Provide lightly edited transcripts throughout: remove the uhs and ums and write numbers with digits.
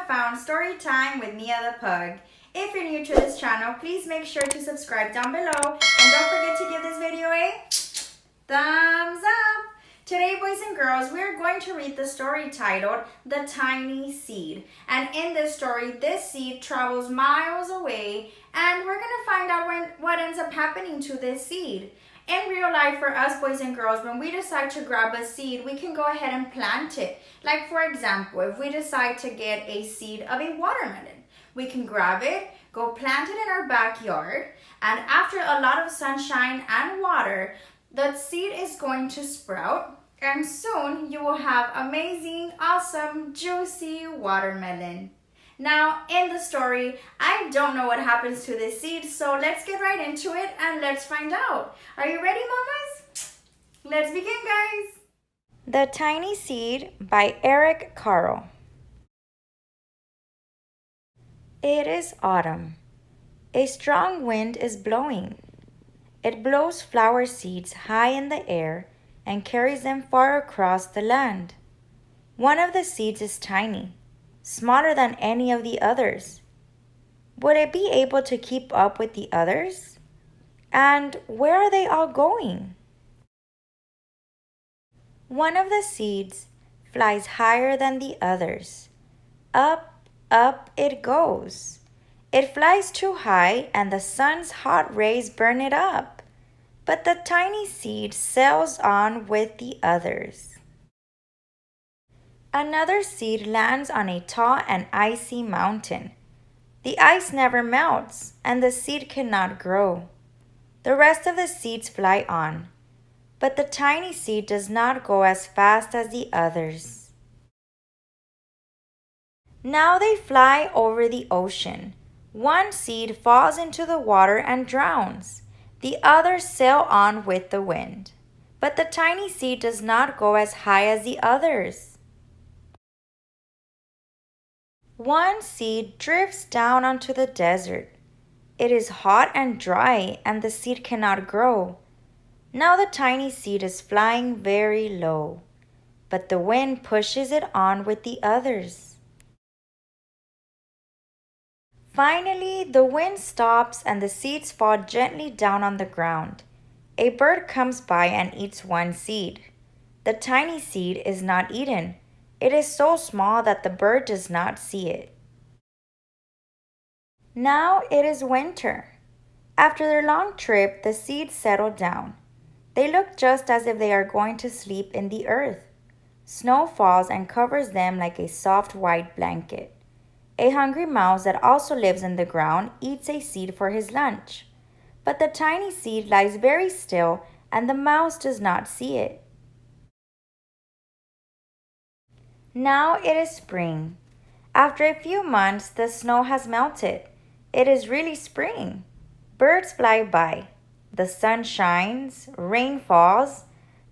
found story time with Mia the Pug. If you're new to this channel, please make sure to subscribe down below and don't forget to give this video a thumbs up. Today, boys and girls, we are going to read the story titled The Tiny Seed. And in this story, this seed travels miles away and we're going to find out what ends up happening to this seed. In real life, for us boys and girls, when we decide to grab a seed, we can go ahead and plant it. Like for example, if we decide to get a seed of a watermelon, we can grab it, go plant it in our backyard, and after a lot of sunshine and water, the seed is going to sprout, and soon you will have amazing, awesome, juicy watermelon. Now, in the story, I don't know what happens to this seed, so let's get right into it and let's find out. Are you ready, mamas? Let's begin, guys. The Tiny Seed by Carle. It is autumn. A strong wind is blowing. It blows flower seeds high in the air and carries them far across the land. One of the seeds is tiny, smaller than any of the others. Would it be able to keep up with the others? And where are they all going? One of the seeds flies higher than the others. Up, up it goes. It flies too high and the sun's hot rays burn it up. But the tiny seed sails on with the others. Another seed lands on a tall and icy mountain. The ice never melts, and the seed cannot grow. The rest of the seeds fly on, but the tiny seed does not go as fast as the others. Now they fly over the ocean. One seed falls into the water and drowns. The others sail on with the wind, but the tiny seed does not go as high as the others. One seed drifts down onto the desert. It is hot and dry, and the seed cannot grow. Now the tiny seed is flying very low, but the wind pushes it on with the others. Finally, the wind stops and the seeds fall gently down on the ground. A bird comes by and eats one seed. The tiny seed is not eaten. It is so small that the bird does not see it. Now it is winter. After their long trip, the seeds settle down. They look just as if they are going to sleep in the earth. Snow falls and covers them like a soft white blanket. A hungry mouse that also lives in the ground eats a seed for his lunch. But the tiny seed lies very still and the mouse does not see it. Now it is spring. After a few months, the snow has melted. It is really spring. Birds fly by. The sun shines, rain falls.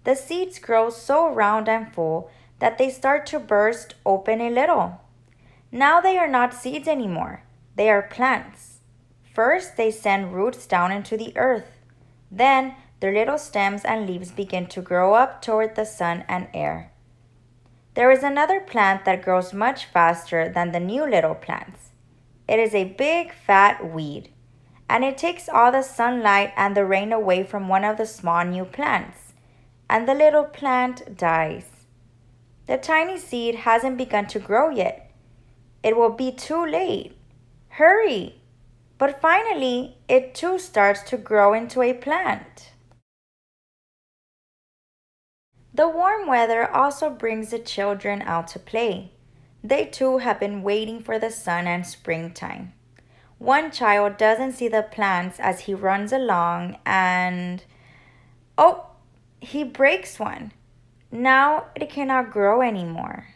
The seeds grow so round and full that they start to burst open a little. Now they are not seeds anymore. They are plants. First, they send roots down into the earth. Then, their little stems and leaves begin to grow up toward the sun and air. There is another plant that grows much faster than the new little plants. It is a big, fat weed, and it takes all the sunlight and the rain away from one of the small new plants, and the little plant dies. The tiny seed hasn't begun to grow yet. It will be too late. Hurry! But finally, it too starts to grow into a plant. The warm weather also brings the children out to play. They too have been waiting for the sun and springtime. One child doesn't see the plants as he runs along and... oh, he breaks one. Now it cannot grow anymore.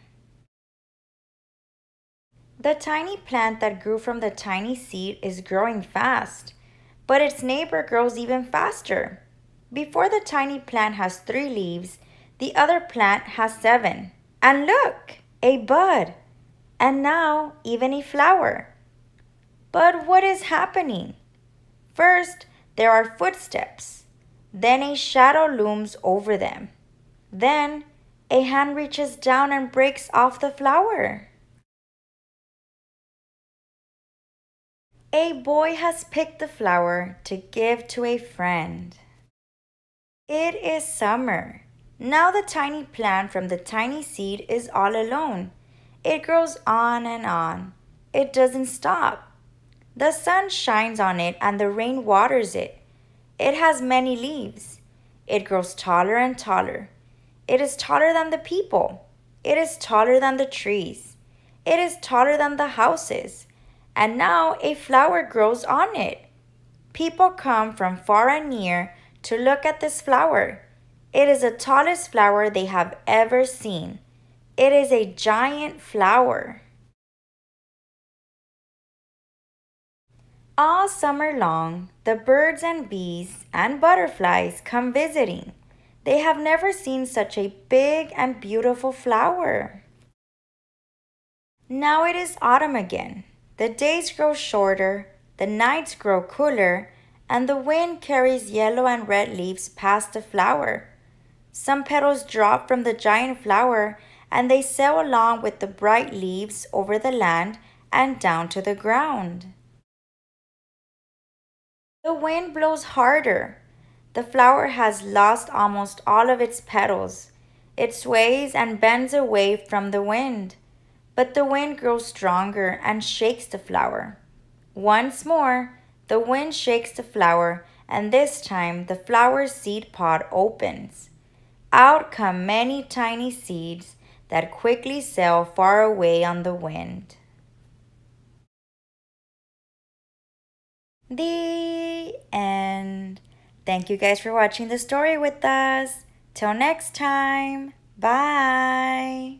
The tiny plant that grew from the tiny seed is growing fast, but its neighbor grows even faster. Before the tiny plant has 3 leaves, the other plant has 7. And look, a bud. And now even a flower. But what is happening? First, there are footsteps. Then a shadow looms over them. Then a hand reaches down and breaks off the flower. A boy has picked the flower to give to a friend. It is summer. Now the tiny plant from the tiny seed is all alone. It grows on and on. It doesn't stop. The sun shines on it and the rain waters it. It has many leaves. It grows taller and taller. It is taller than the people. It is taller than the trees. It is taller than the houses. And now a flower grows on it. People come from far and near to look at this flower. It is the tallest flower they have ever seen. It is a giant flower. All summer long, the birds and bees and butterflies come visiting. They have never seen such a big and beautiful flower. Now it is autumn again. The days grow shorter, the nights grow cooler, and the wind carries yellow and red leaves past the flower. Some petals drop from the giant flower, and they sail along with the bright leaves over the land and down to the ground. The wind blows harder. The flower has lost almost all of its petals. It sways and bends away from the wind. But the wind grows stronger and shakes the flower. Once more, the wind shakes the flower, and this time the flower's seed pod opens. Out come many tiny seeds that quickly sail far away on the wind. The end. Thank you guys for watching the story with us. Till next time. Bye.